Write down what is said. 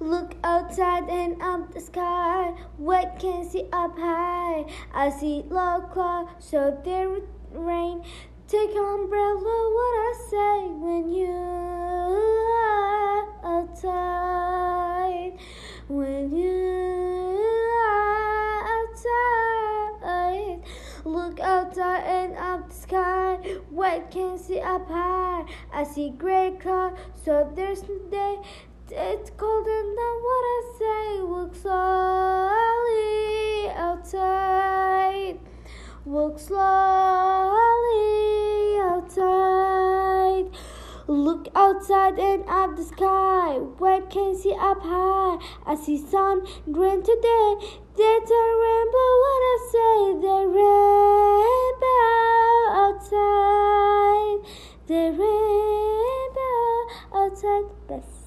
Look outside and up the sky, what can see up high? I see low clouds, so there would rain. Take your umbrella, what I say when you are outside. When you are outside. Look outside and up the sky, what can see up high? I see gray clouds, so there's no day. It's cold and not what I say. Look slowly outside. Walk slowly outside. Look outside and up the sky, what can see up high? I see sun green today. That's a rainbow, what I say. The rainbow outside. The rainbow outside. بس.